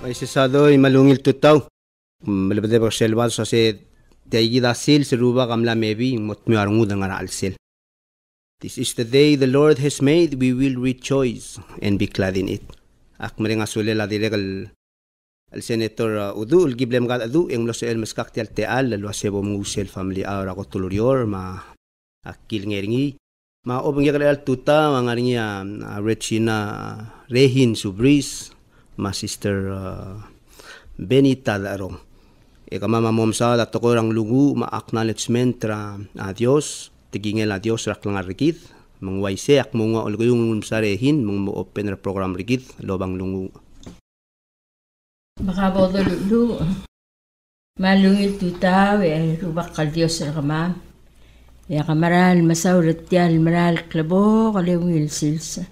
Ay sisado malungil tutaw. Malabade ba selwa sa se daigi da sil seruba kamla mebi mot mi arngu da ngara alsel. This is the day the Lord has made, we will rejoice and be glad in it. Ak maring asule la diregal al senator udu ul giblem gad adu eng lo sel maskak tial teal lo sebo musel family ara ko tulurior ma akil ngeringi ma obeng yagal tuta mangaringia Regina Rehin Subris ma sister Benita darong e kama mom sa da to orang lugu ma acknowledgement tra adios tigingel adios rak lang arikit mangwaise ak munga ulguyung sa Rehin mong open program rikit lobang lungu Makabodolu malungil tutaw rubak kal Dios rakama ya kamaral masaurat tial maral klabo kalewil sils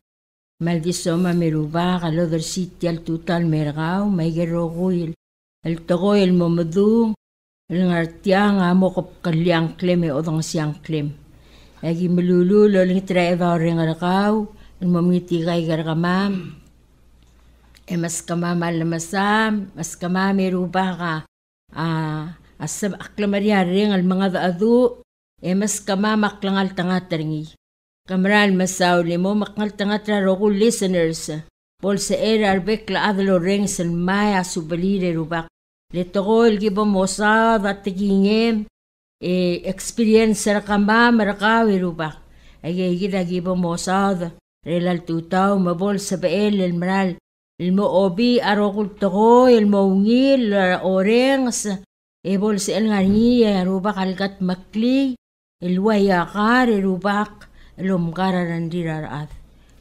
maldisoma meruba kalodar sitial tutal mergaw may geroguil el togoil momadu el ngartiang amo kop kalyang klem odong siang klem agi melulu loling treva rengarakaw el momiti kay garkamam mas kamamal masam mas kamami ruba ka asab aklamaria ring al mga daadu mas kamamak langal tangatringi kamral masaw limo makngal tangatra rogo listeners pol sa era arbek la adlo ring sal maya subalire rubak letogol gibo mosa datigingem experience sa kamam rakawi rubak ay gida gibo mosa relal tutaw mabol sa bael el maral ilmo obi arokul toko ilmo ngil orengs ebol si el ngani rubak algat makli ilwaya kar rubak lumkararan diraraat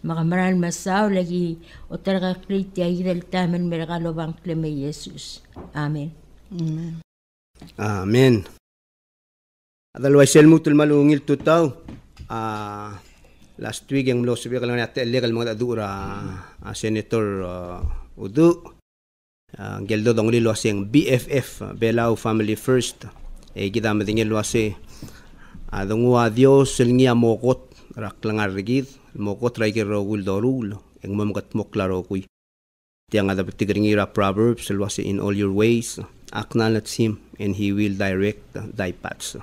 makamaral masaw lagi otar ka kriti ay dal taman merakalo bang kleme Jesus amen amen adalway selmutul malungil tutaw last week yung los sabi kalang natin illegal mga adura Senator Udu geldo dong li loaseng BFF Belao Family First kita madingin loase adungwa Dios selngia mokot raklangar rigid mokot raigir rogul dorul eng mamgat moklaro kuy tiang ada petigiringira Proverbs loase in all your ways acknowledge him and he will direct thy paths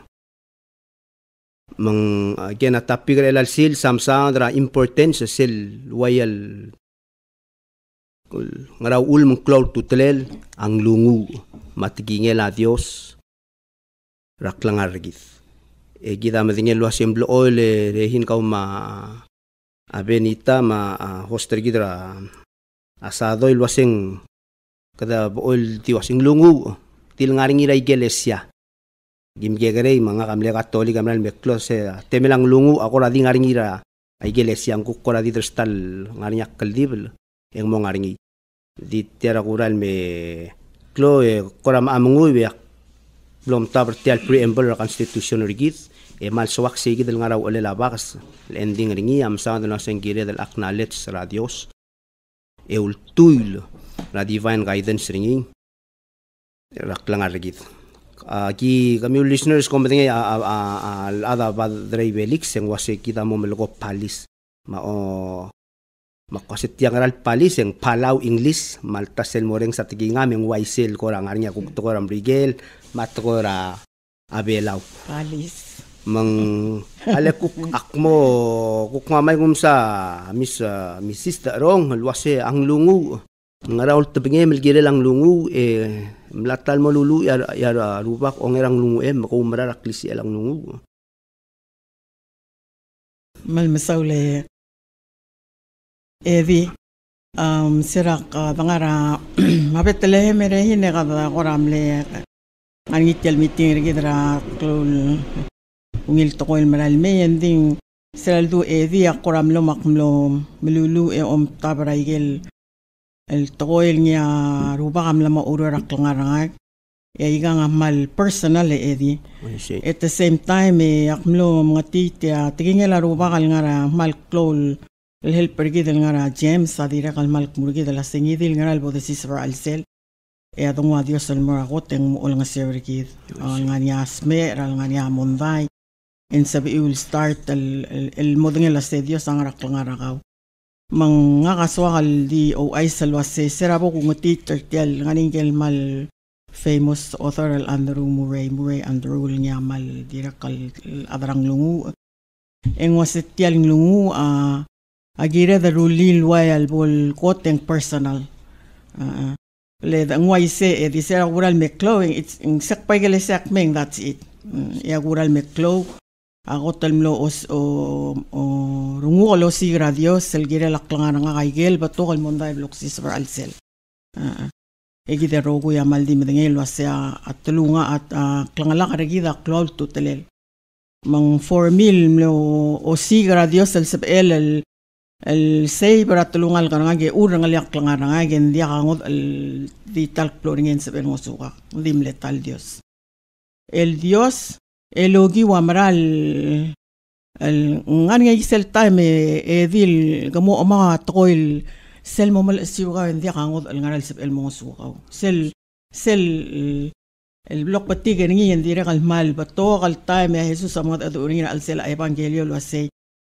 mang again atapi ka elal sil samsang dra importance sil wayal ngaraw ul mong cloud tutelel ang lungu matigingel a Dios raklang argit gida madingel lo asemblo oil rehin kaw ma Benita ma hoster gidra asado il waseng kada oil ti waseng lungu til ngaring ira iglesia gimgegere mga kamle katolik kamle meklos temelang lungu ako radi ngaring ira ay iglesia ang kukora di trestal ngaring akaldibel yang mo ngaring di tera kural me klo koram amungu be blom taber tial preamble ra constitution rigid mal swak sige del ngaraw ole labakas ending ringi am sa na sengire del acknowledge sa Dios ultul na divine guidance ringi raklang rigid ki kami listeners ko matinga ada badrei belix yang wase kita mo melogo palis makasit yang ral palis yang Palau English maltasel moreng sa tiginga meng waisel ko rang arnya kuk to ram rigel matkora abelaw palis mang alekuk akmo kuk mamay kumsa misis darong wase ang lungu ngarawol tabinge melgire lang lungu mlatal mo lulu yara rubak ongerang lungu makumara raklisi alang lungu mal masawle evi sirak bangara mabetele mere hine kada koramle angitel meeting rigidra klul ungil tokoil maralme ending seraldu evi akoramlo makmlo melulu tabraigel el tokoil niya ruba kam lama ururak langarangag iga nga mal personal edi at the same time akmlo mga titya tigingela ruba kal ngara mal klol el helper gidel ngara James adira kal mal kumurgid la sengidil ngara albo de sisra alsel adong Dios al morakot ang muol nga serigid nga niya sme ral nga niya monday and sabi will start el modeng la Dios ang rak langarakaw mga kaswakal di o ay salwase serabo kung teacher tial nganing mal famous author Andrew Murray Andrew niya mal dirakal adrang lungu en wasit tial lungu agira the rulil wayal bol koteng personal le ang wayse di sera gural meklo it's in sakpay gale sakmeng that's it ya gural meklo ako talmlo o rungu lo si radio sel gira laklangan nga kaigel bato kal monday bloksis for alsel egide rogo ya maldi medengel wasya at tulunga at klangala karagida cloud to telel mang 4,000 mlo o si radio sel el say para tulungal ka nga ge urang aliak klangan nga gen dia kangod el dital cloringen sa ben mosuka dim letal dios el dios elogi wamral el ngan nga isel time edil gamo ama toil sel momal siuga dia kangod el ngaral sa el mosuka sel el blok patige ngi ndire kal mal bato kal time Jesus amot adurin al sel evangelio lo say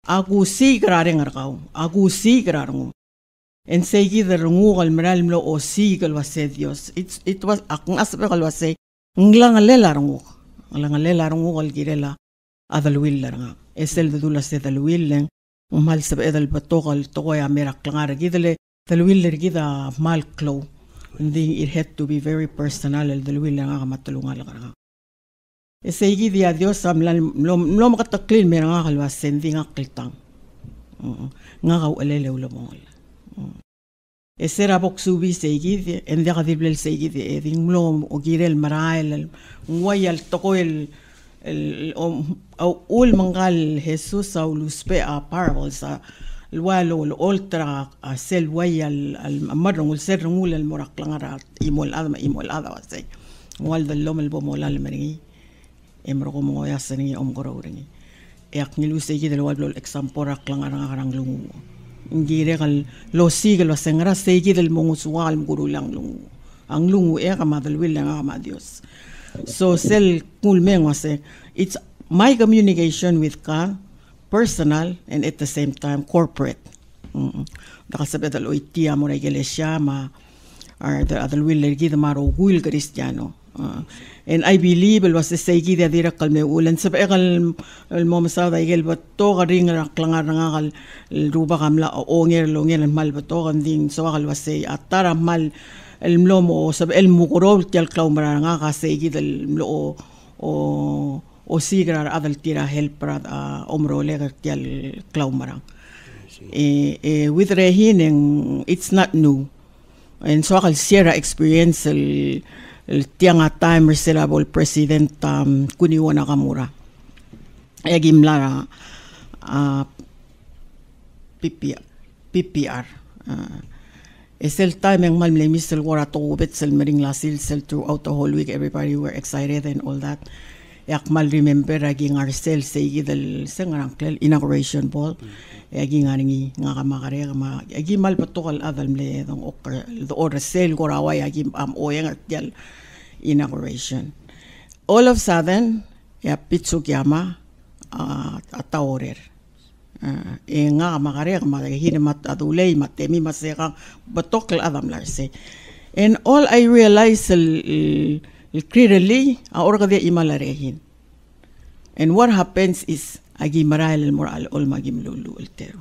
aku si grareng arkaw aku si grareng en segi der ngukal meral mlo o si kal wase Dios it was akong aspe kal wase nglang lelarngu kal girela adalwil laranga esel de dula se dalwil leng mal sabe edal batokal toya merak langar gidele dalwil gida mal klo ndi it had to be very personal el dalwil nga matulungal laranga esegi dia Dios amlan lo makataklin meranga kalwa sendi nga klitang nga kaw alele ulamol esera boksubi segi endi kadiblel segi eding mlo ogirel marael wayal tokoel au ul mangal Jesus au luspe a parables الوالو الأولترا سيل ويا المرن والسر مول المرقلنغرات إيمول هذا وسي والد اللوم البومول المري emro mo ya sani omgoro ringi yak nilu segi del walblo exampora klangarang lungu ngire kal lo sigel wasengra segi del mongusual mguru lang lungu ang lungu e kama del will nga ma Dios so sel kul mengwase it's my communication with God personal and at the same time corporate dakasabe del oitia mo na iglesia ma or the other will legi the maro gul cristiano and I believe it was the segi de dira kalme ulan sa ekal momsa da igel bato garing raklangar ngal ruba kamla onger longer mal bato kanding so akal wase atara mal el mlomo sab el mukoro tial klaumra nga ka segi del mlo o sigrar adal tira helpra omro legar tial klaumra with rehin it's not new and so akal share experience el tianga time reserable president Kuniwo Nakamura egim lara PPR es el time ang malmle misel wara to betsel mering lasil sel throughout the whole week everybody were excited and all that yak mal remember aging ourselves say del sengarang klel inauguration ball aging aringi nga kamakare ma agi mal patokal adal mle dong okra the order sel goraway agim oyang atyal inauguration all of sudden ya pitsukiyama ataorer nga kamakare ma hinamat adulay matemi maseka batokal adam larse and all I realized clearly orga de imalarehin and what happens is agi maral moral all magim lulu altero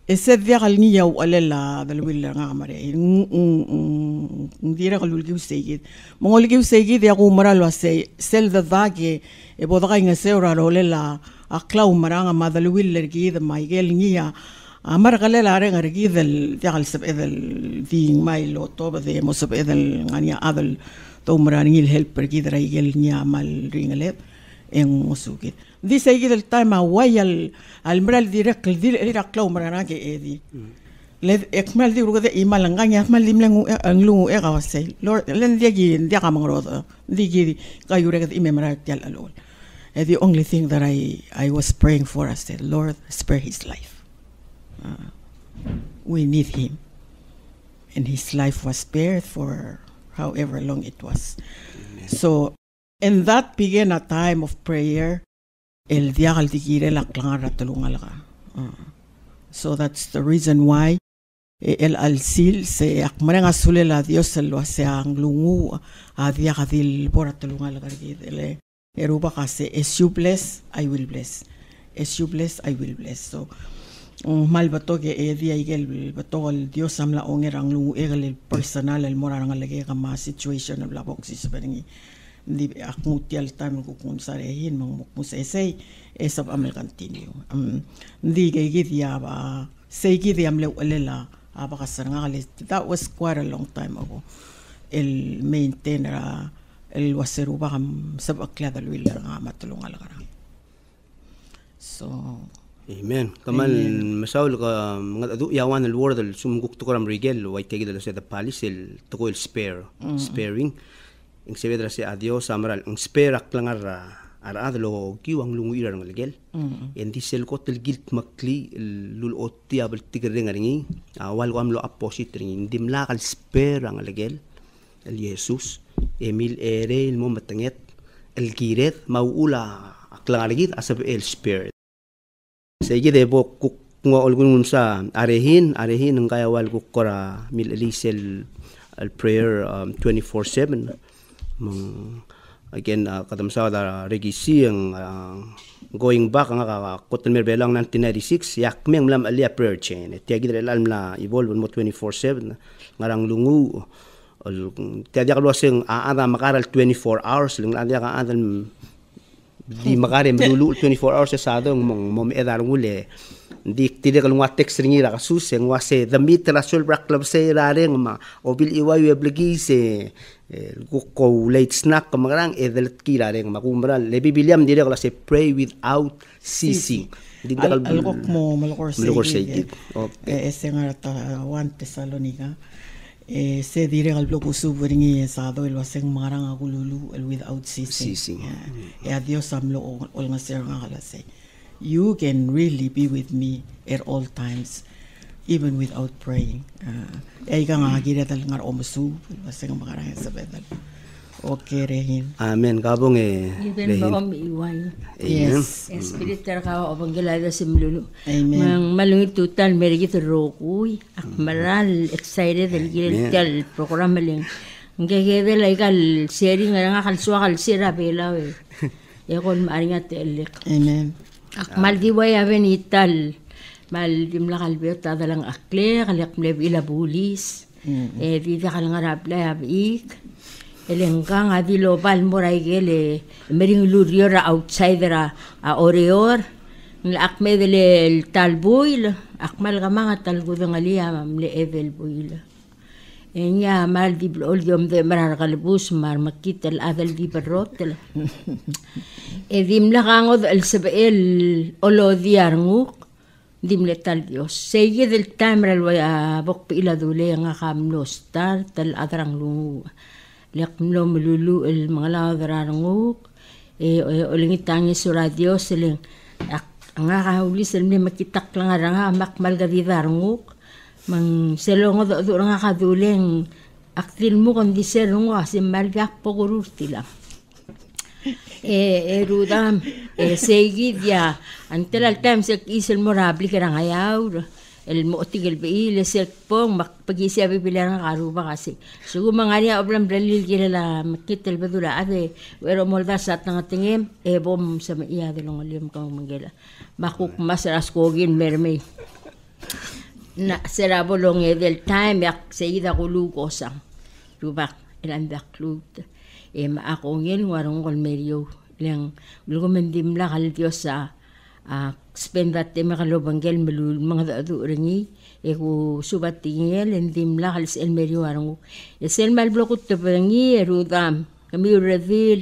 ese dia kalniya walala dalwil nga mare ndira kalul giu segid mongol giu segid ya ko maral wase sel the dage e bodaga nga seura rolela aklau maranga madalwil lergi the maigel niya amar kalela are ngargi del tial sab edel di mai loto de mo sab edel ngania adal to marangil helper gidra igel niya mal ringalet en musukit di segid el time wayal al mral direct direct klaw marana ke edi le ekmal di ruga de imalanganya mal limlang ang lungu e kawase lord len diagi dia kamangro digi kayure ke imemra tial alol the only thing that I was praying for I said Lord spare his life we need him and his life was spared for however long it was. So, and that began a time of prayer. El diagal digire la clara tulungal ka. So that's the reason why el alsil se akmaranga sule la Dios lo hace ang lungu adia kadil boratulunga lagargid eruba kasi as you bless I will bless, as you bless I will bless. So mal bato ke dia igel bato el Dios amla onger ang lungu egel personal el moral ang lagi kama situation la boxi sebenarnya di aku tial time ko kun sarehin mang musesay esab amel continue di gigit ya ba say gidi amle ulela abakasar nga kalit. That was quite a long time ago. El maintainer el waseru ba kam sab akla dalwila nga matulong algarang. So Amen. Kamal masaul ka mga adu yawan el word el sumguk to karam rigel way tegi dala sa palis el to el sparing. Ing sebe dala sa adios amral ang spare aklangar adlo kiwang lungu ira ng legel. Endi sel ko tel gilt makli lulot tiabal tigring ringi awal ko amlo opposite ringi ndim lakal spare ang legel el Jesus Emil ere el mo matanget el giret maula aklang aligit asab el spare. Sige debo kuk nga olgun sa arehin ng kaya wal ko kora mil elisel al prayer 24/7 again katamsa da regisi ang going back ang kotel merbelang 1996 yak meng lam alia prayer chain tiagi dre alam la evolve mo 24/7 ngarang lungu tiagi kalwa sing aada makaral 24 hours lang adia ka adal di makare melulu 24 hours sa adong mom edar ngule di tidak kalungwa text ringi ra kasus yang wase the mitra sul brak club say rareng ma obil iway weblagi se ko late snack kamarang edelet kira reng makumral lebi biliam dire kala se pray without ceasing di kal alok mo malokor say okay ese nga ta 1 Tesalonica se dire al bloco subringi sa do el waseng marang agululu el without ceasing Dios amlo ol nga sir nga kala say you can really be with me at all times even without praying ay ka nga gira tal ngar omusu waseng marang sa bedal okay rehin amen kabong even ba iwan yes espiritar ka o banggala sa simlulu amen mang malungit total merigit rokuy akmaral excited el gira programa ling ngegede laikal sharing nga kalswa kalsira bela we yakon maaringat elik amen akmal diway avenital mal dimla kalbeo tadalang akle kalak mlev ila bulis dita kalang arabla abik elengkang adilo bal moray gele mering lurio ra outsider a oreor akme dele talbuil akmal gamanga talgudang alia mamle evel buil enya mal di blol yom de marar kalbus mar makita al adal di barrotel edim lakangod al sabel olodiar nguk dimle tal Dios seye del tamra al bok pila dule nga kamno star tal adrang lungu lekmlo melulu el mga ladraranguk olingit tangi sura Dios eling nga kaulis el makitak lang nga makmal gadidaranguk mang selongo do nga kaduleng aktil mo kon di selongo kasi malgak pogururti lang rudam seguid ya antel al time sa isel morabli kara ngayaw el motigel be le selpong makpagisi abi bilang karuba kasi sugo mangani oblam dalil gila makitel badula ade pero molda sat nga tingem bom sa iya de long alim kang manggela makuk masras kogin merme na serabo long del time yak seida kulukosang rubak ilan baklut maakong yun warong kolmeryo lang lugo mendimla kal Dios sa spend that time makalubanggel melul mga dadu ringi ko subat tingel endimla kal sa elmeryo warong sel mal blokut to ringi rudam kami reveal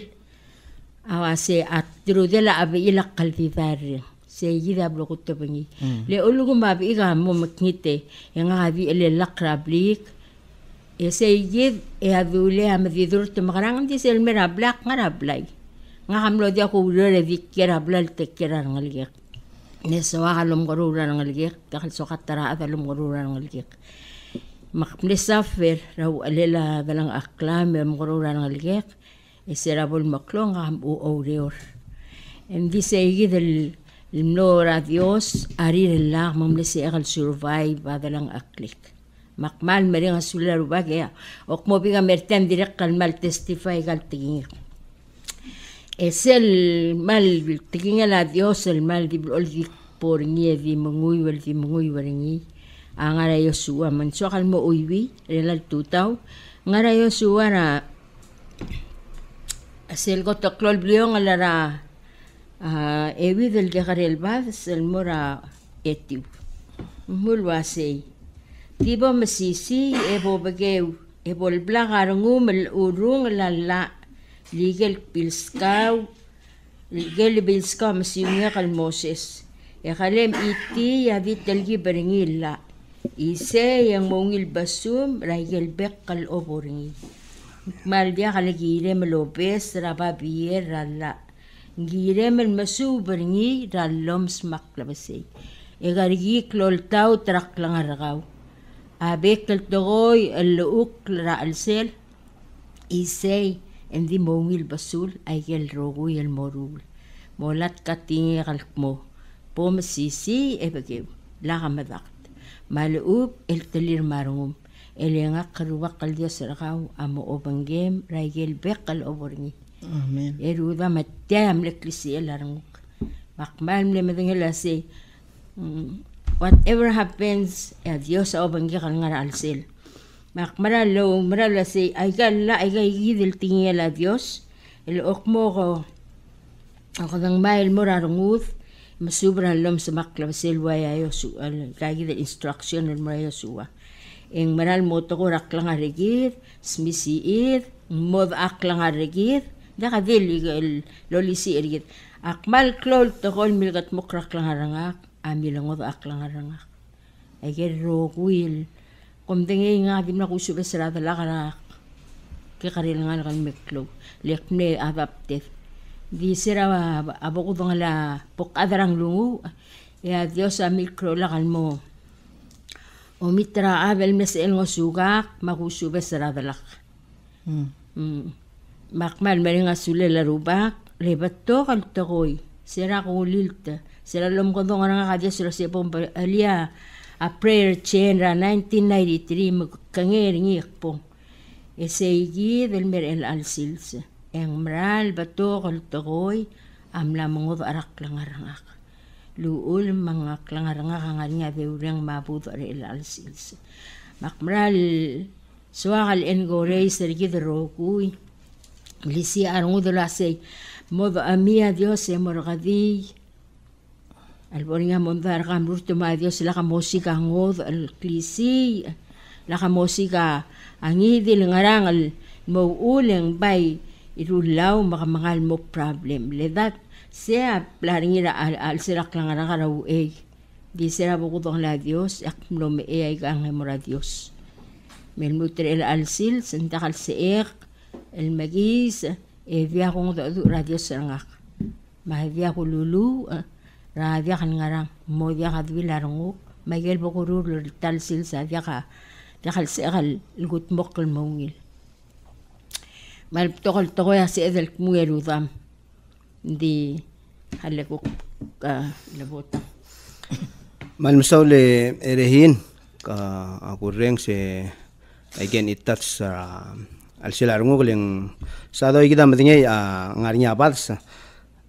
awase at rudela abi ilak kaltitar seyida blokut to ringi le ulugo mabi ga mo makngite yang abi ele lakrablik seyid adule amadidur to makarang di sel merablak ngarablay nga kamlo di ako ure dikira blal tekira ngaligek nesawa kalom gorura ngaligek kakalso katara adalom gorura ngaligek makmlesafer raw alela dalang aklam gorura ngaligek serabol maklong am uoreor and di seyid Limnora Dios, arir lang mamlesi akal survive adalang aklik. Makmal mering asular bagaya. Ok mo biga merten direk kalmal testify kal tingin. Es el mal tingin la Dios el mal di oldi por ngi di mangui waringi. Angara Yosua man so kal mo uiwi relal tutaw. Ngara Yosua na asel ko toklol bliong alara ewi del dejarel bas el mora etiu mulwasei tiba masisi ebo bageu ebo el blagarngum el urung la ligel pilskaw ligel pilskaw masiyunga kal Moses e kalem iti yadit telgi beringilla ise yang mongil basum raigel bek kal oboringi maldia kalagire melobes rababier ralla ngirem el masu beringi rallom smak labasi egarigi kloltau trak langaragaw abek el togoy el uk ra alsel isay endi mongil basul aigel rogoy el morul molat katingi kalkmo pom sisi ebageu lagamadact maluub el telir marungum elengak karuwak kal Dios ragaw amo obanggem raigel bek kal oborngi. Amen. Eruda matayam leklisi elaranguk. Makmal mlemedengela say, whatever happens, Dios obangi kal ngara alsel. Makmara lo marala say, aiga igidil tingel a Dios. El okmo ko ako dang mail mo rarunguth. Masubra lom sa maklabasel waya Yosu al kagida instruction el mara Yosua. Eng maral moto ko raklang arigid, smisiid, mod aklang arigid. Daka dili el lolisi ergit. Akmal klol tokol milgat mokrak lang harangak, amilangod aklang harangak. Ay roguil. Kung dengi nga di na kusubes sarada lakarak. Kikaril nga lakal meklo. Lekne adapted. Di sira aboko dong la pokadarang lungu. Ya Dios amil klo lakal mo. Omitra abel mesel ngo sugak makusubes sarada lak. Makmal meringa sule la rubak lebat to kal tokoy sira ko lilta sira lom ko dong nga kadya sira sepom alia a prayer chain ra 1993 kangering ikpo esegi del mer el alsils eng mral bato kal tokoy amla mangod arak langarangak luul mga langarangak nga deurang mabud el alsils makmral suakal engorey sergi rokuy Lisi arungu la say modo amia Dios e morgadi alboringa mondar kamurto ma Dios la música ngod al klisi la música angidil ngarang al mo uleng bay irulaw makamangal mo problem ledat sea plaringira al sirak lang araw e di sera bukudong la Dios ak no me e ay ang mora Dios melmutre el alsil sentakal seek el magis via kong radio serangak mahvia ko lulu radio kan ngarang mo dia kadwi laranguk magel bokurur talsil sa dia ka dakal sekal gut mokol mongil mal tokol tokoya si edel muerudam di haleko ka labota mal masawle erehin ka ako reng se again it touch al silarungo kuling sa do kita matingay ngarinya abads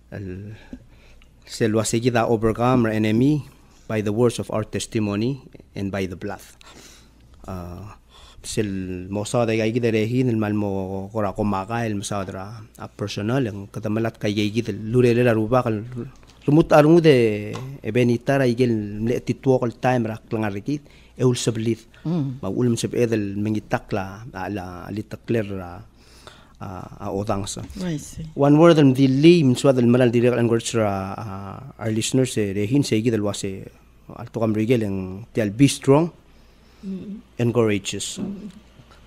al selwase kita overcome our enemy by the words of our testimony and by the blood sil mosa da gay kita rehin el mal mo kora komaka el masadra a personal ang katamalat kay gay kita lurele la ruba kal rumut arungo de ebenitara igel le titwo kal time rak langarikit eul sablit maulum sab edel mengitakla ala litakler odangsa one word and the lim so del malal direct and words our listeners rehin se gidel wase alto kam rigel ang tial be strong and courageous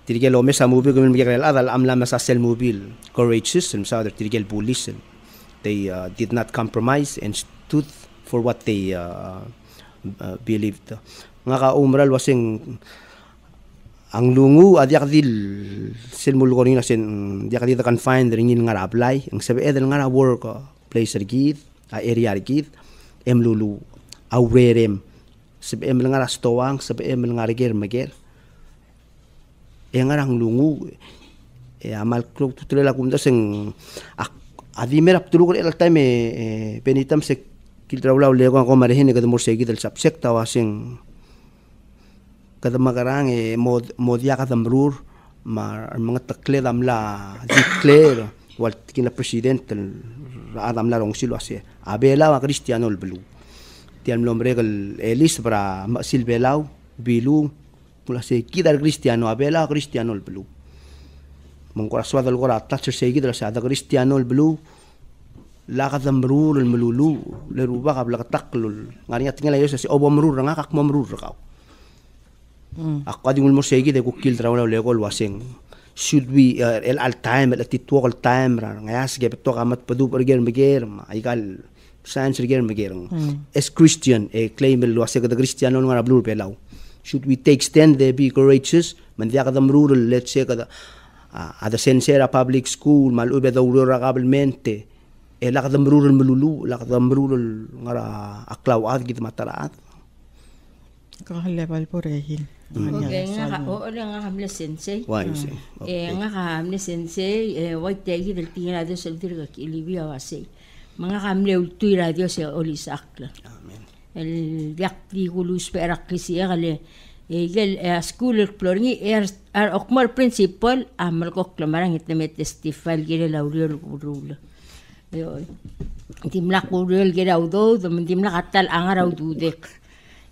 tirigel o mesa movie gumil migel adal amla masa sel mobile courageous and sa tirigel police they did not compromise and stood for what they believed nga ka umral wasing ang lungu adyak dil silmul ko rin nasin diak dito confined ringin nga apply ang sabi edel nga work place rigid area rigid lulu aurerem sebe melengara stowang sebe melengara ger mager ngarang lungu amal klok tutela kumda seng adimera tulu el time penitam se kiltraula lego ko marehin kada morsegi del subject awasing kada magarang modia kada mrur mga takle damla declare wal kina president adam la rong silo ase abela wa cristiano blu tiam lombre el elis para silbelau bilu mula se kidar cristiano abela cristiano blu mengkoraswa dal gora touch se kidar sa da cristiano blu la kada mrur el melulu le ruba qabla taqlul ngari tingala yo se obo mrur nga kak mamrur ka ako di mo segi de kukil traw na lego wasing should we el all time at it all time ra ngayas ge to kamat padu perger meger aigal science perger meger as Christian claim el wasig de Cristiano ngara blue pelaw should we take stand there be courageous man dia kada rural let's say kada ada sensera public school malube da urura kabelmente la kada rural melulu la kada rural ngara aklaw ad git mataraat kahleval porehin. Okay, nga hamle sensei. Nga hamle sensei, wait tegi del tingin radio sa dirga kilibia wase. Mga hamle ultuy radio sa olisakla. Amen. El yakti gulus perak kisiya kale egel school exploring okmar principal amal ko klamarang itme testify gire lauriol gurula. Yo. Timlak gurul gire audo, timlak atal angaraw dudek.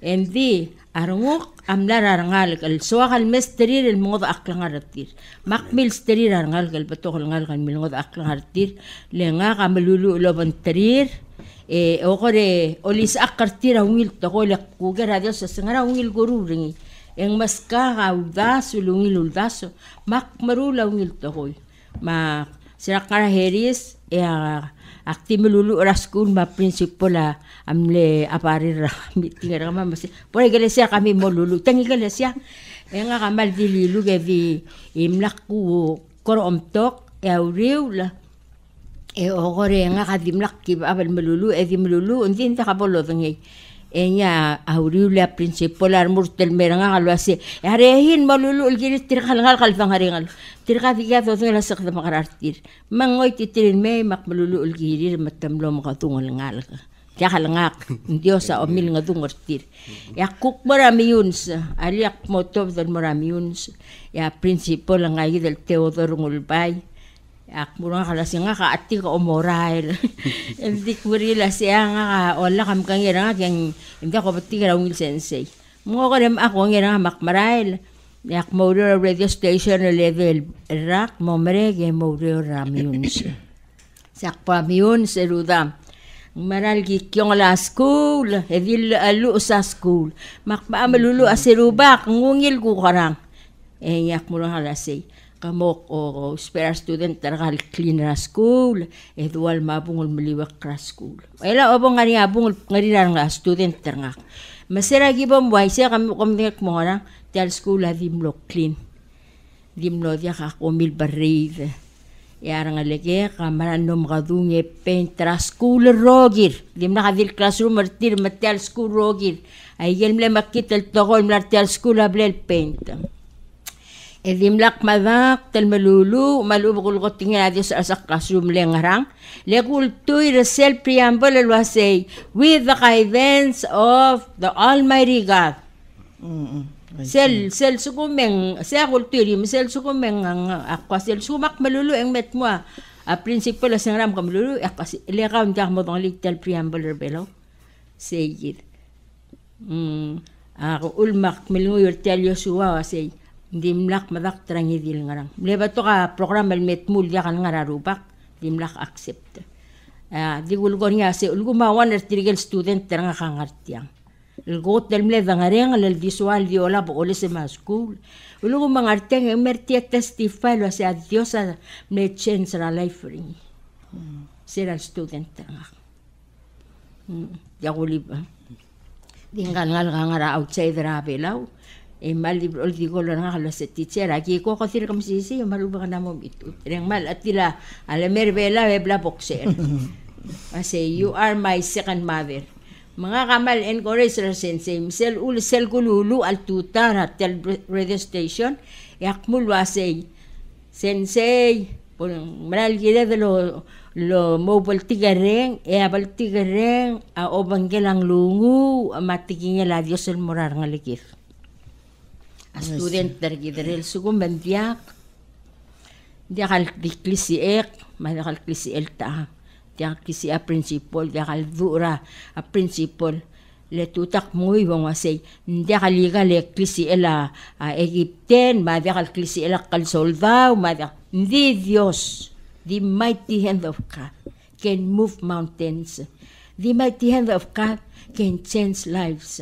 Endi arungok amlar arangal kal soakal mesterir el modo aklangartir makmil sterir arangal kal batokal ngal kal milngod aklangartir lenga kamelulu lobanterir okore olis akartir awil tokol kuger adios sangara awil gururingi eng maska gaudas ulungil uldaso makmarula awil tokoy ma sirakara heris aktimululu raskun ma principal amle aparir mitinga kama mas por iglesia kami molulu tang iglesia nga kamal dililu gevi imlaku koromtok auriula ogore nga kadimlak ki abal melulu edimlulu undin ta kabolo ngi enya auriula principal armurtel meranga kalwase arehin molulu ulgirit tirkhalngal kalfangaringal tirkadiga to la sakda makarartir mangoy titirin me makmalulu ulgirir matamlo makatungal ngal kaya kalangak Diyos sa omil nga dungortir yakuk marami yun sa aliak motov dan marami yun ya principal nga del Teodoro Ngulbay yak mura kalasi nga kaati ka omorail hindi kurila siya nga wala kam kang ira nga kaya hindi ako pati ka rawil sensei mga ko rin ako nga ira makmarail yak mauro radio station level rak momrege mauro ramiun sak pamiun seruda maral gikyong la school edil alu sa school makma malulu asirubak ngungil ko karang yak mura kalasi kamok o spare student tarakal cleaner school edual mabungol maliwak kra school ela obong ngari abungol ngari nga student taranga masera gibom waise kam komnek mo nga tel school dimlo clean dimlo dia ka komil barrid yara nga lege kamaran nom gadunge pentra school rogir dimna kadil classroom martir matel school rogir ay gelmle makitel tokol martel school ablel paint edimlak madak tel melulu malubukul ko tingin adios sa classroom lengarang lekul tuy resel preamble alwasay with the guidance of the Almighty God. Sel sukumeng sa kulturi sel sukumeng ako sel sumak melulu ang met mo a principle sa ram kam melulu akas lekaw ndak mo tong little preamble belo sayid ako ulmak melulu tel Yosua wasay dimlak madak trangi dil ngarang leba to ka program el metmul ya kan ngararubak dimlak accept di gulgon ya se ulgo mawan ertigel student teranga kangartiang ulgo telmle dangareng el visual di ola bo ole se school ulgo mangarteng emerti testify lo se adios me change la life ring será student teranga ya guliba dingal ngal ngara outsider abelau mal libro digo lo nga lo se teacher aquí ko sir kam sisi maluba na mo itu reng mal atila ala merbela bla boxer I say you are my second mother Mga kamal encourage ra sensei. Misel sel kululu al tutar at tel radio station. Yakmul wasay. Sensei. Maral gila de lo mobile tigareng. Abal tigareng. Obang gelang lungu. Matigingel a Dios el morar ngalikir. A student dargidarel sugum bandiak. Diakal diklisi madakal klisi ta. Diakal klisi a principal, diakal dura a principal. Le tutak muy bong wasay. Diakal liga le klisi a Egypten, madakal klisi kal soldaw, Hindi Dios, the mighty hand of God can move mountains. The mighty hand of God can change lives.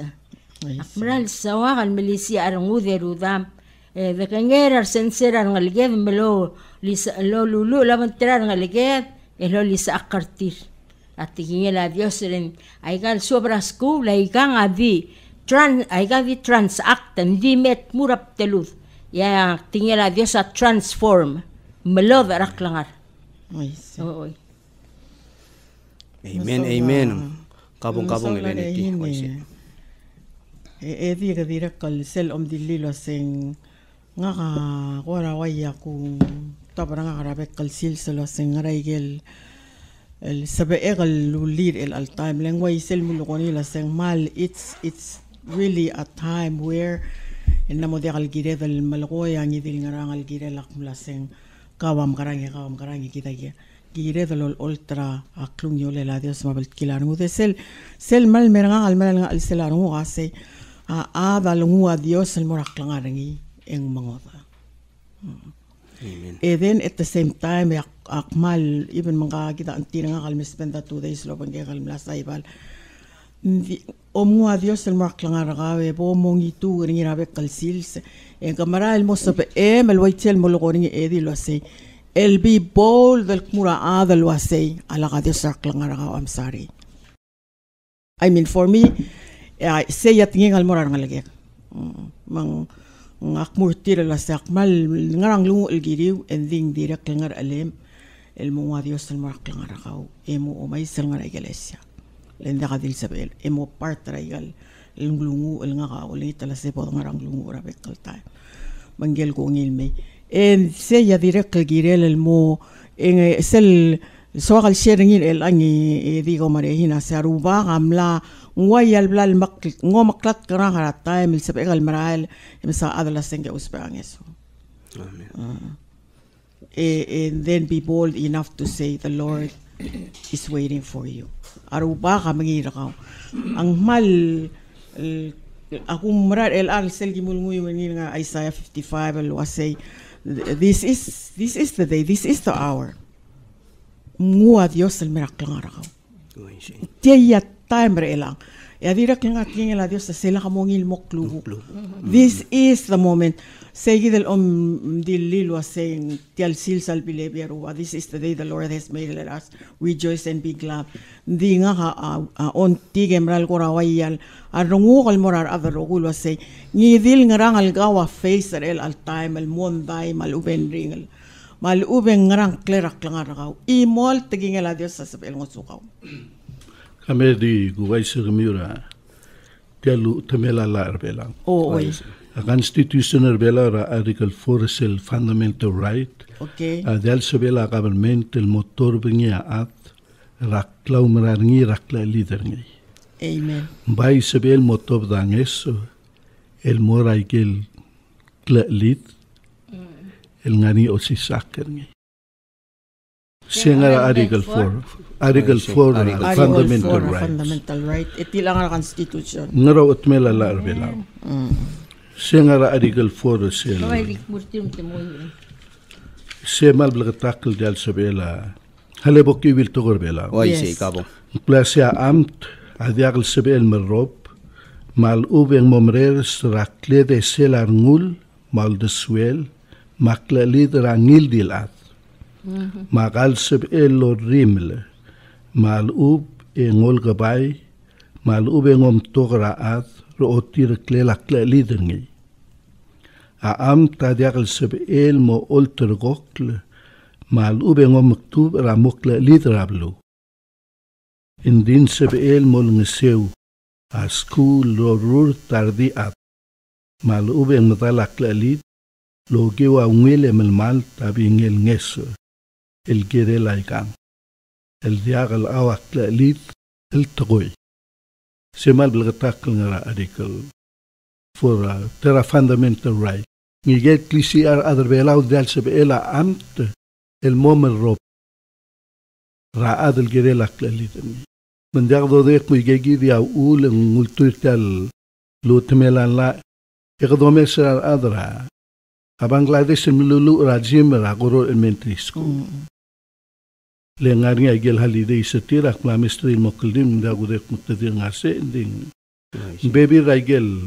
Akmaral sawa kal Malaysia arangu derudam. The kangerar senserar ngaliged melo lo lulu laman tirar ngaliged elo lisa akartir at tingin la Dios rin ay gal sobra school ay kang adi transact di met murap telud ya tingin la Dios a transform melo darak langar. Oy. Amen. Kabong ileniti. Di ka dirakal sel dililo sing nga ka warawaya kung tapos nga karabek kalsil sila sing ngaraygel sabaegal lulir al time lang way sel mulukon nila sing mal it's really a time where inamo di kalgire dal malakoya ngidil ngarangal gire lakmula sing kawam karangi kita gire dal ultra aklung yole la Dios mabal kilan mo sel mal meranga al nga al selano kasi dal ngua Dios el moraklangarangi eng mangoda. Amen. And then at the same time, akmal even mga kita anti nga kalmi spend 2 days lo pang kalmi lasa ibal. Omwa Dios el moraklangar kawe po mong itu ringi rabe kalsils. En kamaral mo sa el waitel mo loko ringi edi lo say. El be bold del mura adal wasay ala ka Dios raklangar kawe. I'm sorry. I mean for me, say at ngingal mo rangalagek. Mang akmurtir la sakmal ngarang lungu elgiriw ending direk langar alem el mo Dios el marak langar kaw emo o may sel ngar iglesia lenda kadil sabel emo part raigal el lungu el nga kaw li tala se pod ngarang lungu rabek kalta mangel ko ngilme en se ya direk elgirel el mo en sel soal sharing el angi digo marehina saruba gamla nguayal blal maklat karang harata mil sabegal maral imsa adalas senge usbangeso. Amen. And then be bold enough to say the Lord is waiting for you. Aruba ka mangira ka. Ang mal akong maral el al sel gimulnguy nga Isaiah 55 el wasay this is the day, this is the hour. Ngua Dios el miraklang arakaw. Tiya time relang. Ya dirak lang ating la Dios sa sila kamongil moklu. This is the moment. Say del dililo saying tial sil sal bilebiaruwa. This is the day the Lord has made. Let us rejoice and be glad. Di nga on tigemral korawayal. Arungukal morar adarugul was say ngidil ngarangal gawa face el al time el monday maluben ringal. Malubeng ngarang klerak lang arakaw. Imol tigingel a Dios sa sabel ngosukaw. Kami di guway sa kamura, tiyalu tamela la arbelang. Oy. A constitution arbela ra article 4 sel fundamental right. Okay. Dal sabela government el motor bengia at raklaw mararngi rakla leader ngi. Amen. Bay sabel motor danges el moraigel kla lead el ngani o si sakar ngi. Singara Article 4. Article 4 fundamental rights. Fundamental right. Iti lang ang constitution. Ngaraw at mela la arbela. Singara Article 4 sel. Semal blagatakal dal sabela. Halebok iwil to gorbela. Oy si kabong. Klasya amt adiakal sabel merrob mal ubeng momreres rakle de selar ngul mal de swel makla lider angil dilat. Makal sab elo rimle mal ub engol gabay mal ub engom tograat ro otir klelak lidengi a am tadiakal sab el mo olter gokle mal ub engom maktub ra mokle lidrablu indin sab el mol ngesew A school lo rur tardiat. Mal ubeng matalak lalit. Lo gewa ngwele melmal tabi ngel ngeso. El gere laikang. El diagal awak lalit. El tagoy. Semal belgatakal ngara article. For terra fundamental right. Ngigel klisi adar belaw dal sebela amt. El momel rob. Raad el gere lak lalit. من داغدو ديك ميجي دي أقول ملتويتال لو تميلان لا يقدو ميسر أدرا بنغلاديش ملولو راجيم راغورو المنتري سكول لنغارني أجل هالي دي ستيرك ملا مستري المقلدين من داغدو ديك متدير غاسي دين بيبي راجل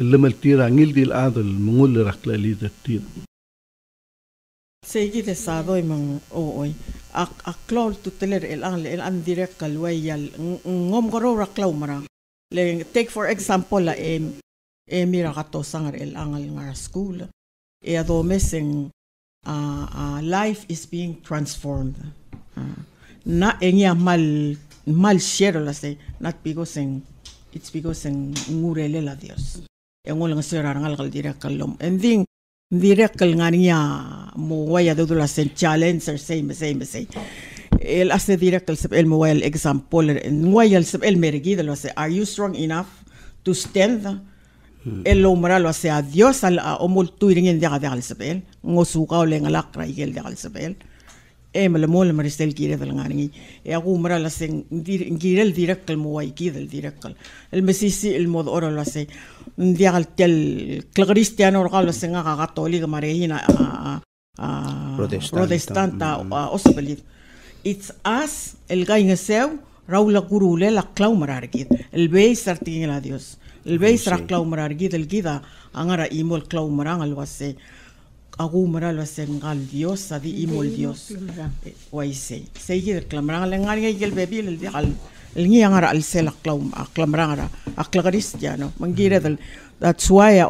اللي ملتيرا نيل دي الأدل مغول راكلا لي دتير Sige de sado mang ooy. Aklol tuteler el direct kalwayal ngom garo raklaw marang. Le take for example la mira kato sangar el angal ngar school. E ado messing life is being transformed. Na enya mal share la say not because it's because ngurele la Dios. Engol nga sira ngal direct kalom. And then direct kal nga niya mo waya do la sen challenge or same el hace direct kal sab el mo waya example waya sab el mergida lo hace are you strong enough to stand el lo moral lo hace a Dios al omul tuiring en dia al sab el ngosuka o le ngalak ra igel dia al sab el mal mol maristel kire dal nga ni e agu moral la sen ngirel direct kal mo waya kidel direct kal el mesisi el mod oro lo hace diagal tel cristiano regalo senga católica marehina protestanta osabelit it's us el gaingeseu raula gurule la claumarargid el beis artigin a Dios el beis ra claumarargid el gida angara imol claumarang alwase agumara lo sengal Dios adi imol Dios waise segi el claumarang lengari el bebil el dial el ngi angara al sel aklamrangara aklagaristiano mangira dal that's why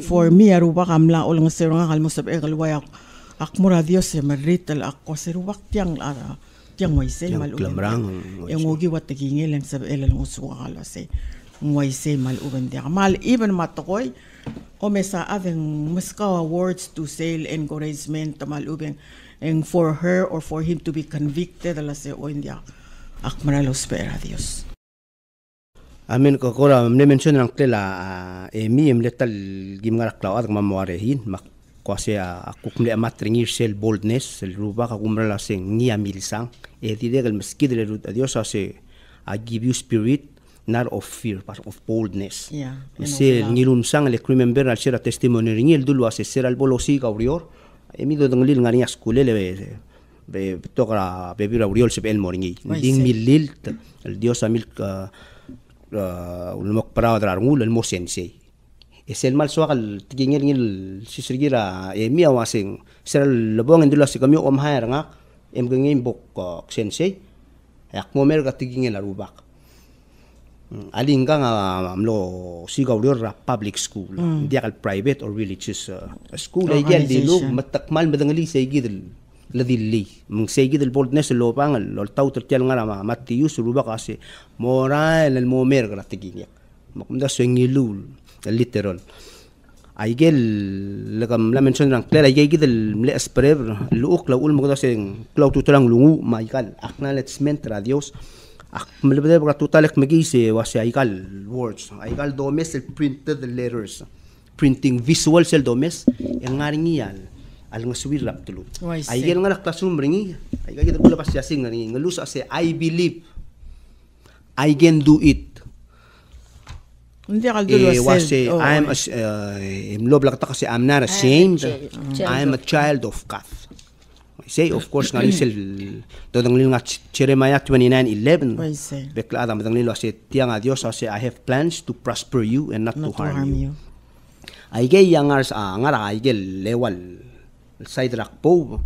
for me aruba kamla ol ng serong akal mo sa egal waya akmura Dios e marrital akko serubak tiang waise mal aklamrang yung ugi wat tingil ang sa elal usuwa kala se waise mal uben dia mal even matokoy o mesa adeng muskawa words to say encouragement mal uben and for her or for him to be convicted ala se o india akmara los pera Dios. Amin ko kora mention ng tela mi letal gimngar klaw at mamawarehin mak kasi akuk mle amatringir sel boldness el ruba ka kumra la sing ni amilsang e diregal maskid le rut Dios ase I give you spirit not of fear but of boldness. Yeah. Sel ngilun sang le remember al share testimony ringil dulu ase ser al bolosi ka urior e mi do ngil ngani skule le toca beber auriol se el moringi ding milil el Dios amil ulmok para darangul el mosense es el mal soal tigingel ngil sisrigira mi awasing ser lebong endula se kami om hair nga em ngin bok sense yak momer ga tigingel arubak alinga nga amlo siga urior public school dia kal private or religious school ay gel di lug matakmal madangali se gidel ladili mung segi del boldness lo pangal lo tau tertial ngara ma Matius ruba kasi moral el momer gratiginya makumda swengilul literal aigel lagam la mention rang clear aigel del mle asprev luuk la ul magda seng clau tutrang lungu maikal acknowledgement ra Dios ak mlebede bra tutalek magise wasi aigel words aigel domes el printed letters printing visual sel domes yang ngaringial al ngaswir rap tulu ay gel nga classroom ringi ay gel kula pas yasing ringi ngalus ase I believe I can do it hindi kal dulo wase I'm imlob lakta kasi I'm not ashamed I'm a child of God I say of course nga lisel dodang lil nga Jeremiah 29:11 bekla adam dang lilo ase tiang a Dios ase I have plans to prosper you and not to harm you ay gel yang ngara ay gel lewal side rock po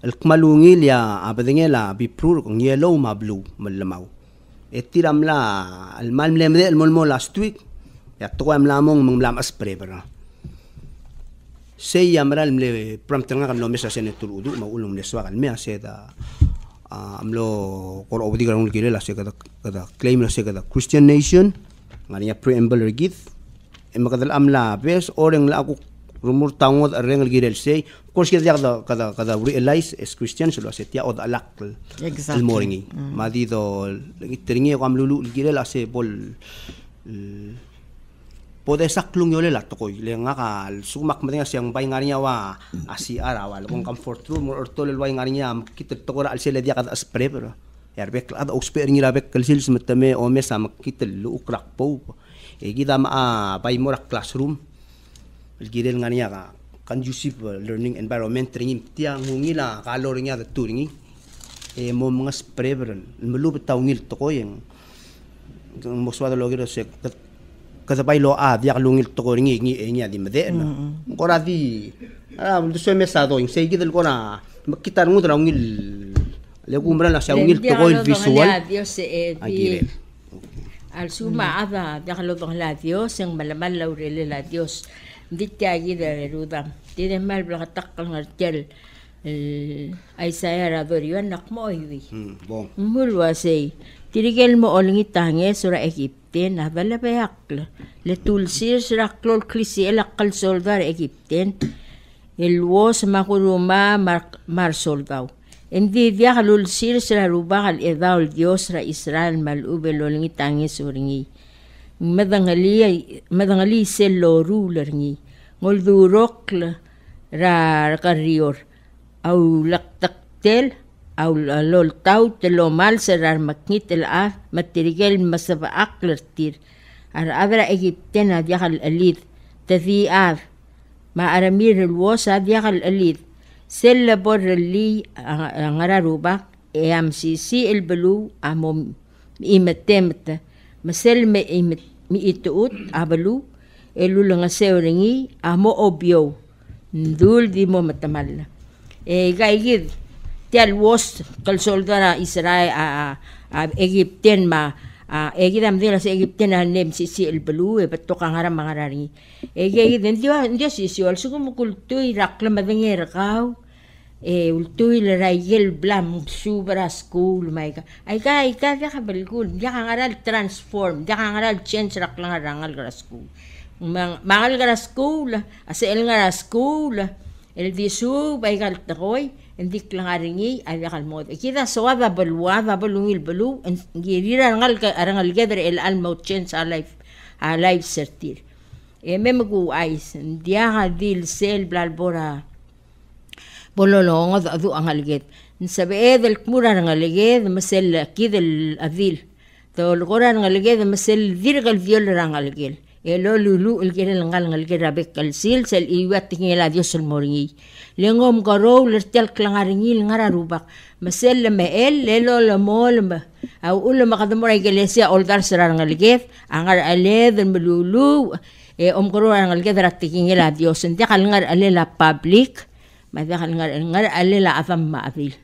el kmalungil ya abadengela biprur kung yellow ma blue malamaw etiram la al malmlemde el molmo last week ya to am lamong manglam asprever say yamral mle pramtanga kan lo mesa senetul udu maulum leswa kan me aseda amlo kor obdi garang gile la se kada claim la se kada Christian nation ngania preamble regith emakadal amla bes oreng la aku rumur tangod areng gile say of course kada realize as Christians lo se tia od alak el moringi madi do teringi ko amlulu gile la se bol pode saklung yole la tokoy le nga kal sumak matinga siyang bay ngarinya wa asi arawal kung comfort room or tolel way ngarinya kita tokora al sila dia kad aspre pero yarbek ad oxper ngira bek kalsil smetame o mesa makita lu ukrak po e gida ma bay morak classroom gidel ngarinya ka conducive learning environment ringin tiang ngila kalorinya da turingi e mo mga spre pero melu betawngil tokoy yang moswado logiro se kasabay lo dia kalungil to ko ringi niya di made na ko ra di so mesado yung say gidel ko na makita mo dra ngil le kumbra la sa ngil to ko visual Dios al suma ada dia kalo dong la Dios ang malamal laurele la Dios dit ya gidel ruda tide mal bla takal ngartel ay saya radorio nak mo iwi bon mulwa say tirigel mo olingi tange sura Egypten abala bayakla le tulsir sura klol klisi elakal soldar Egypten elwos makuruma mar soldau endi dia kalul sir sura ruba al edaul Dios ra Israel malube olingi tange suringi madangali sello rulerni ngol durok ra karior au laktaktel au lol tau te lo mal serar maknit el a material masaba aklertir ar adra Egyptena diakal alid tadi ar ma aramir el wosa diakal alid sella bor li ngararuba e amsisi el belu amom imetemta masel me mi itut abalu elulanga sewringi amo obyo ndul di mo matamalla e gaigid tial was kal soldara Israel Egypten ma egidam dela sa Egypten nem si el belu e pato kangara mangarari egid ndio si wal sugum kultu irakla madenger kaw e ultu il raigel blam subra school maiga ay ka dia ka belgul dia kangaral transform dia kangaral change raklang rangal gra school mangal gra school asa el gra school el disu baigal takoy indik lang aringi ay kalmod kita sawada balwada balungil balu ngirira arangal gather el almot chance a life sertir e memgu ais dia hadil sel blalbora bololong adu angalget sabe del kmura angalget masel kidel adil to lgora angalget masel dirgal viol angalgel elo lulu elgel ngal rabek kalsil sel iwat ngela Dios el moringi lengom garo lertel klangaringil ngararubak masel meel lelo lamol au ul makadmora iglesia oldar serar ngalget angar aled melulu e garo ngalget ratikingela Dios ente kalngar alela public madakal ngar alela afam maadil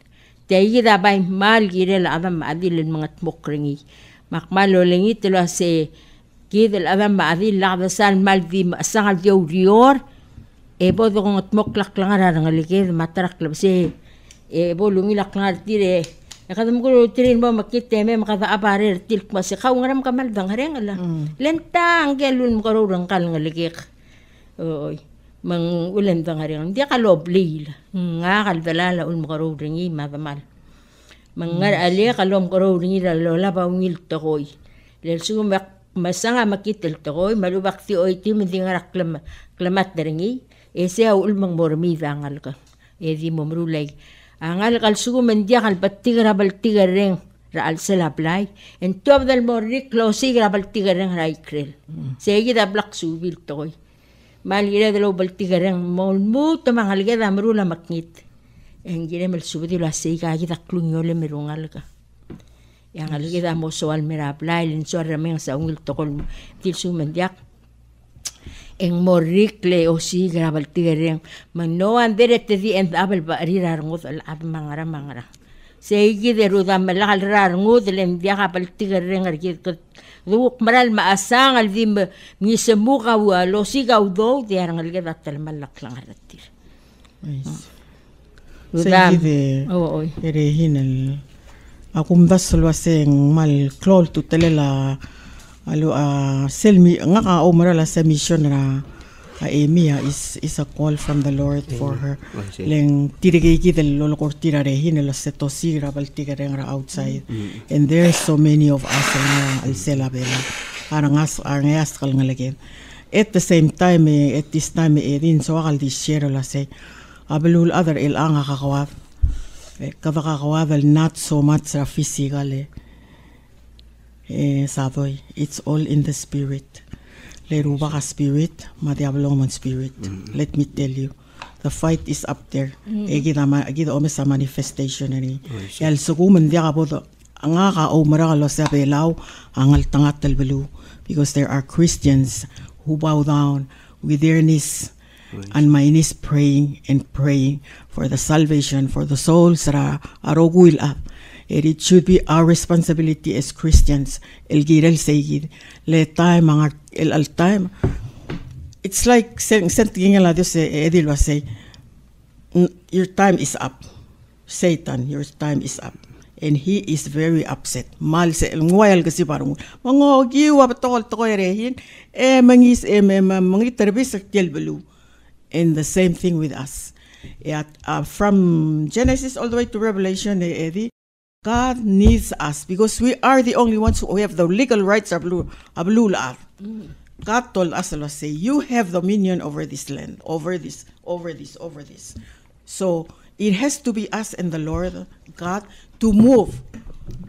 tayida bay mal girel afam maadil mga tmokringi makmalo lengit lo se كيد الأذان بعدين لعبة سال مال دي سال جو ريور بودو قنت مقلق لغرا رنغلي كيد ما ترك لبسه بولو ميلا قنار تيري كذا مقولو ترين بو مكيت تمام كذا أبارير تلك مسي خاو غرام كمال دنغرين الله لنتا انجلو المقرو رنقال نغلي كيخ من ولن دنغرين دي قالو بليل نغاقل دلالة المقرو رنغي ماذا مال من غير ألي قالو مقرو رنغي لولا باونيل تغوي للسوم masanga makitel toy malubak ti oiti mendingar klamat daringi ese aul mang mormi dangal ka edi momrulay angal kal sugu mendia kal batigra baltigareng ra al selablay en top del morri closi gra baltigareng raikrel segi da blak subil toy malira de lo baltigareng mol muto mangalga da mrula maknit en gire mel subidi la seiga gi da klunyole merungal ka yang lagi dah mau soal meraplai lin suara memang saungil tokol tilsu mendiak eng morik le osi grabal tigereng manoan dere tedi en abel barira ngut al ab mangara segi de ruda melal rar ngut len dia abel tigereng argit duk maral maasang al dim mi semuga wa losi gaudo dia ngal ge datal malak lang aratir segi de ere hinal akumdas luaseng mal klol tutelela alo selmi ngaka omara la sa mission na Amy is a call from the Lord for her. Leng tirigigi del lolo cortira rehin la setosira baltigareng outside. And there's so many of us al sela bela. Arangas kal ngalagin. At the same time, at this time, din so akal di share la say abelul other el anga kakawat. Kavakakawat not so much physical. Saboy, it's all in the spirit. Lerubaka spirit, Madiabloman spirit. Let me tell you, the fight is up there. Egida omesa manifestation ani. Yal suguman dia kabodo. Angaka o maralo sa belaw angal tangatal belu, because there are Christians who bow down with their knees and my knees praying for the salvation for the souls that are aroguil up. It should be our responsibility as Christians. El girel segid le time el al time. It's like sentting la Dios edil say, your time is up, Satan. Your time is up, and he is very upset. Mal se el ngoyal kasi parang mango giwa patol tokoyrehin mangis mangi terbis kelbelu. And the same thing with us. From Genesis all the way to Revelation, Eddie. God needs us because we are the only ones who have the legal rights of blue. God told us, say, you have dominion over this land, over this. So it has to be us and the Lord God to move.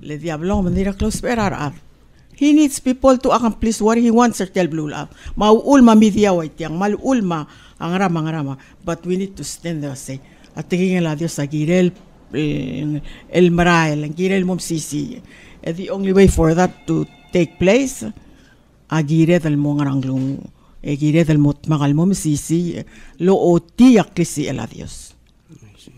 Le diablo manira close perar. He needs people to accomplish what he wants to tell blue up. Maulma media white yang malulma angrama. But we need to stand there and say, at tingin la Dios sa girel el maral and girel mom sisi. The only way for that to take place, agire del mongaranglung, agire del mot magal mom sisi, lo oti yakisi el adios.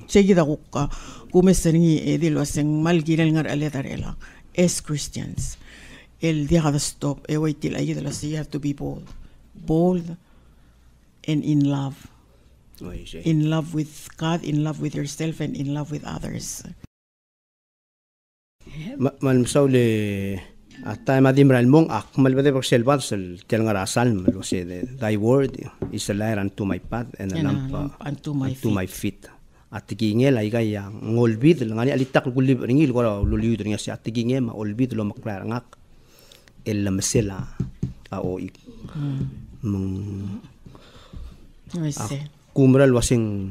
Seguida kuka kumeseringi edilo aseng mal girel ngar aletarela. As Christians, el dia to stop. Wait till I get you have to be bold, and in love. In love with God, in love with yourself, and in love with others. Malmsaw le at time adimral mong malbade por selvan sel telngara salm lo say thy word is a light unto my path and a lamp unto my feet. At tingel ay gaya ngolbid ngani alitak gulib ringil ko luliyud ringa si at tingel ma olbid lo maklarangak el lamsela o kumral wasing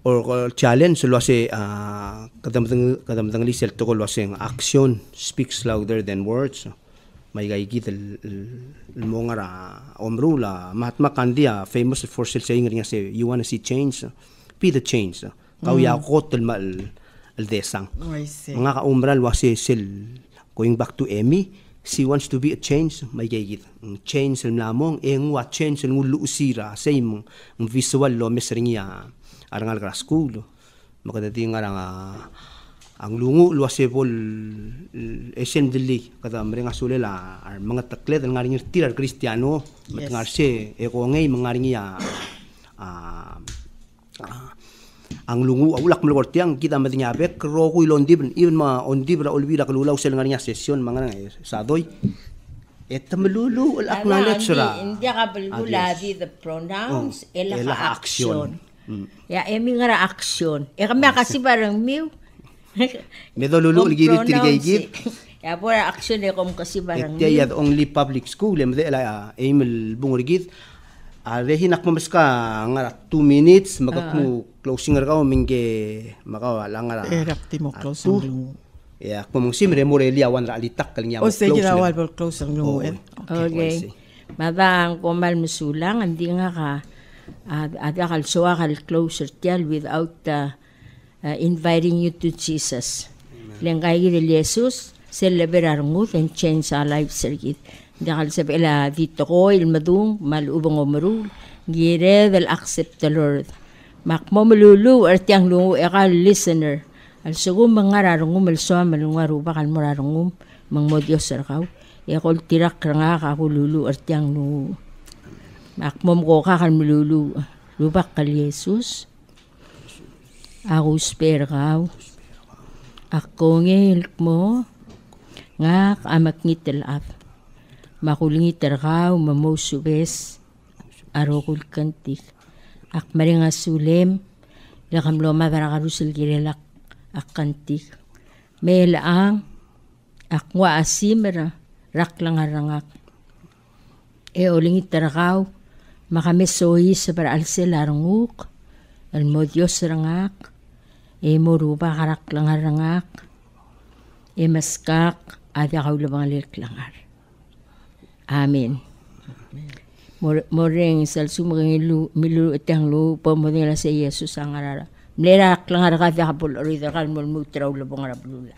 or challenge lo wase kadamdang lisel to lo wasing action speaks louder than words. May gaigit el mongara omrula Mahatma Gandhi famous for saying ringa say you want to see change, be the change. Kau ya kot el desang mga ka umral wase sel going back to Amy. She wants to be a change, may gigit. Change el namong, what change el ngulu usira, same visual lo mesringia arangal gra school. Makadating ang lungu lo asepol essentially kada mrenga sulela ar mga taklet ang ngaring tirar Kristiyano matngarse eko ngay mangaringia ang lungu ulak melortiang kita matinya bek roku ilondib even ma ondibra olbira kalulaw sel ngarinya session mga sadoy etamlulu ul acknowledge ra india ka buladi the pronouns ela action ya emi ngara action kami kasi parang miu medolulu ligit tirigayit ya pora action kom kasi parang miu ya only public school ela emil bungurigit rehin akmamas ka ngara 2 minutes magakmu closing ra mingge makawala ngara erapti mo closing ya akmong simre morelia wan ra alitak kalinya o sige dawal bol closing lo okay madang komal musulang andi nga ka ada kalso kal closer tial without inviting you to Jesus lengay gid Jesus celebrar ngut and change our lives sergit Dakal sa pala dito ko ilmadung malubang umarul gire they'll accept the Lord makmo malulu or tiyang lungu ekal listener al sugum mangararungum malso malungaru bakal morarungum mangmodios sarkaw ekol tirak nga ka lulu or tiyang lungu makmo ko kakal malulu lubak kal Jesus ako spare kaw Ako ngil mo ngak amak ngitel af. Makulingi terkau mamosubes arokul kantik. Ak maringa sulem lakam loma barakarusil girelak ak kantik. Melaang ak wa asimera raklang arangak. Ulingi terkau makamesoy sa baralsel aranguk. Almo Diyos rangak. Moruba karaklang arangak. Maskak ada kau labang langar. Amen. Moreng sal sumaging milu itang lu pamodela sa Yesus ang arara. Mlera lang araka da kapul orida kan mo mutraw labang arabulula.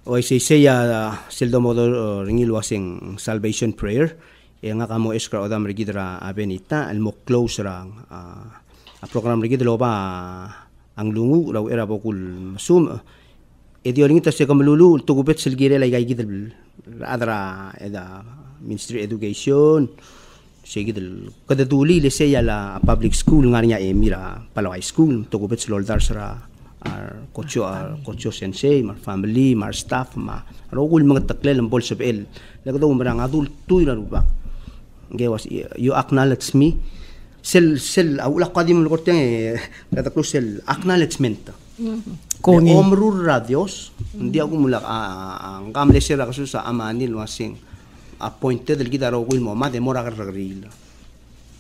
O saya sildo modo ringil wasing salvation prayer. Nga kamo eskra odam rigidra abenita al mo close rang a program rigidlo ba ang lungu raw era bokul masum edioring ta se kamlulu tugubet silgire lay gidel adra eda ministry education sigidel kada duli le se la public school nganya emira palawai school tugubet sloldar sara ar kocho sensei mar family mar staff ma rogul mga taklel ang bolsop el lagdo marang adult tuy na ruba gewas you acknowledge me sel awla qadim mo korteng kada sel acknowledgement Kung omrur radios hindi ako mula ang kamle sira kaso sa amanil wasing appointed el gidaro ko mo ma demora kargril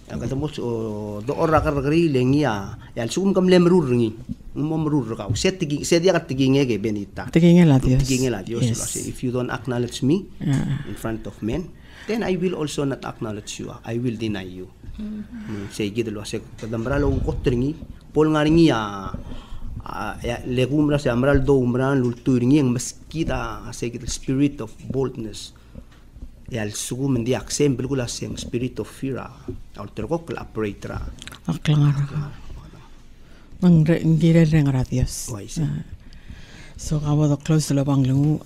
ang katamos do ora kargril ngia yal sum kamle mrur ngi mo mrur ka set dia katiging ge benita tiging la Dios yes. If you don't acknowledge me in front of men, then I will also not acknowledge you. I will deny you. Say gidelo se kadambralo kotringi pol ngaringi legumra se amral do umran lulturingi ang maskita se gidel spirit of boldness yal sugum ndi aksem bilgula sing spirit of fear alter ko operator aklangar mang ngire rengra Dios so acabo de close lo banglu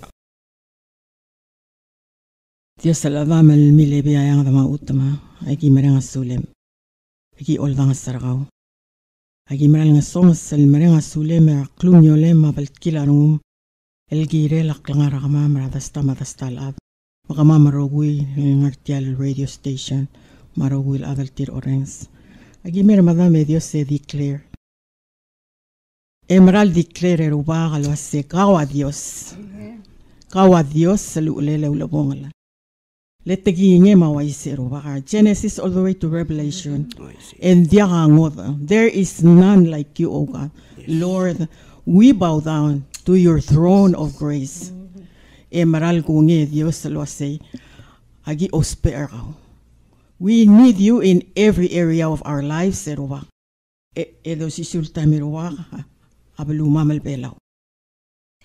Dios la dama el milebi ayang dama utama aki mereng sulem aki oldang sargau aki mereng song sel mereng sulem klunyo ma balkilarum el gire la klangar kama marada stalab makama marogui ngartial radio station marogui adaltir orange aki mer madame Dios se declare emerald declare ruba alwa se kawa Dios lulele ulabongala let the gingema waisero baka Genesis all the way to Revelation and there is none like you, O God. Yes. Lord, we bow down to your throne of grace. Emeral kunge Dios lo say agi ospero. We need you in every area of our lives, seroba. Edo si sulta merowa abluma malbelaw.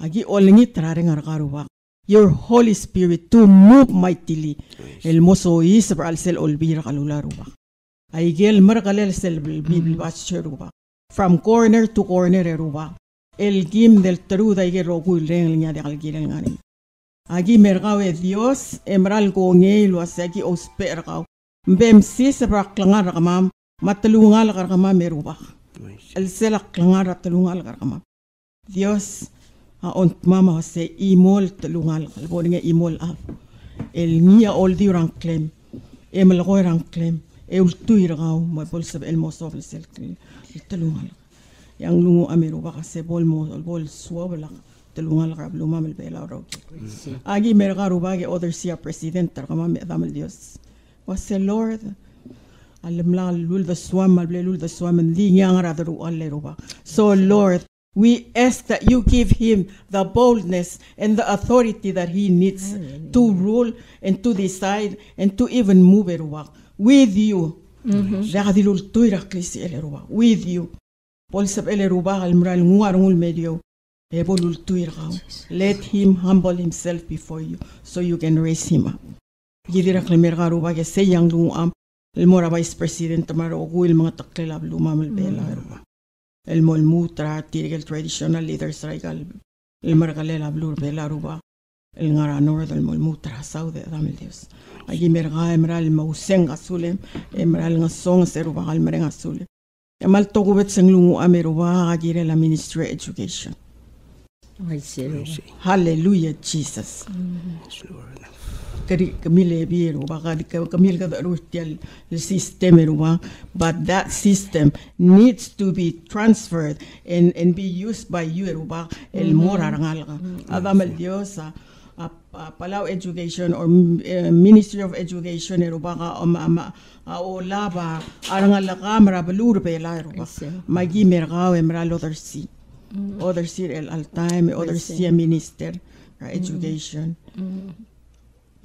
Agi olingi traring argaruwa. Your Holy Spirit to move mightily. El moso isbra al sel olbira kalularuba. Aigel markalel sel bilbachruba. From corner to corner eruba. El gim del truda ige rogul rengnya de algirel ngani. Agi mergawe Dios emral konge lo asaki ospergaw. Mbem sisbra klangar kamam matlungal karkama meruba. El sel klangar tlungal karkama. Dios on mama se imol telungal kalboninga imol af el nia ol di rang klem emel go rang klem e ultuir gaw ma bolsa el mosov sel telungal yang lungu amero ba se bol swabla telungal rablu mamel bela ro agi mergaru ba ge other sia president kama me damel Dios was the Lord alamla lul the swam mal lul the swam ndi ngara ro alle ba so Lord, we ask that you give him the boldness and the authority that he needs to rule and to decide and to even move it with you. With you. Let him humble himself before you so you can raise him up. El mora vice president tamaro guil mga taklelab lumamal bela el molmutra tirgel traditional leaders raigal el margalela blur bela ruba el ngara nord el molmutra saude damel Dios agi merga emral mausen azulem emral ngasong seruba al mereng azule emal togubet senglungu ameruba agire la ministry education Ay selo. Hallelujah, Jesus. Yes, Lord. Kari kamile biro baka kamil ka rustial system ruwa, but that system needs to be transferred and be used by you ruwa el mora rangal ka adamal Dios Palau Education or Ministry of Education ruwa ka o laba arangal la kamera balur pe la ruwa magi mergao emra other see el al time other see minister education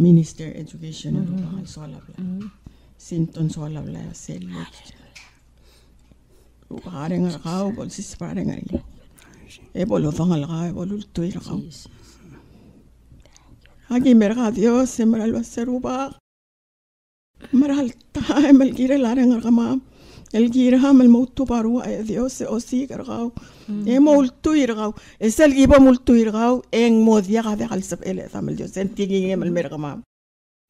Minister Education rupa soalab la sinton soalab la select rupa hareng arkaw bol sis pareng ay e bolo tangal ka bolo tuir ka agi merka Dios semral waseruba maral ta mal gira lareng arkama el gira mal mautu paru ay Dios o si karkaw e multu irgaw esel giba multu irgaw en modia ga al sab ele tamal Dios sentingi mal merkama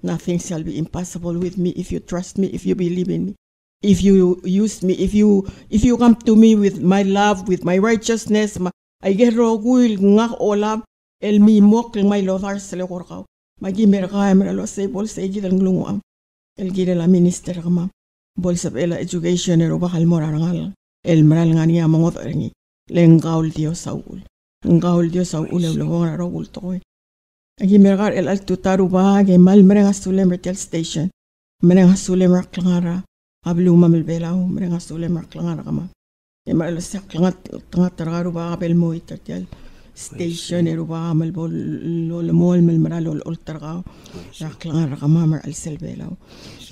nothing shall be impossible with me if you trust me, if you believe in me, if you use me, if you come to me with my love, with my righteousness ay gerogul ngak olab el mi mok may lothar sele korkaw magi merka emralo se bol se gidal nglungu el gidal minister kama bol sab ele education ero bakal morangal el maral ngani amongot rengi lengaul Dios Saul ngaul Dios Saul el wong rogul toy agi mergar el altu taruba ge mal merenga sulem retail station merenga sulem raklangara ablu mamel belaw merenga sulem raklangara kama e mal sak tanga taruba abel moy tertel station eruba mal bol lol mol mel maral ol targa raklangara kama mer al sel belaw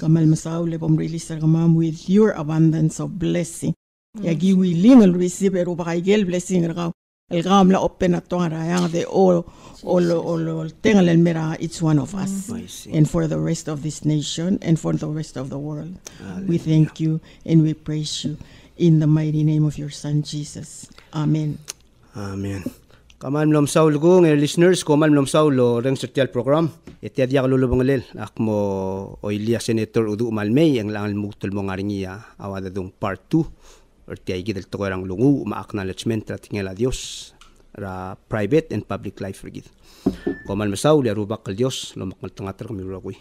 kamal masaw le bom release kama with your abundance of blessing yagi willing will receive eruba kay blessing raw el gam la open atonga yang de all tengal el mera each one of us and for the rest of this nation and for the rest of the world. We thank you and we praise you in the mighty name of your son Jesus. Amen. Amen. Kaman mlom saul ko ng listeners ko man mlom saul lo reng sertial program eti adia lo bangalel akmo oilia senator udu malmay ang langal mugtol mo ngaringiya awada dong part 2 or tiay gidal to korang lungu ma-acknowledgement at tingala Dios ra private and public life rigid. Komal masaw li arubak kal Dios lo makmal tangatar kami ragui.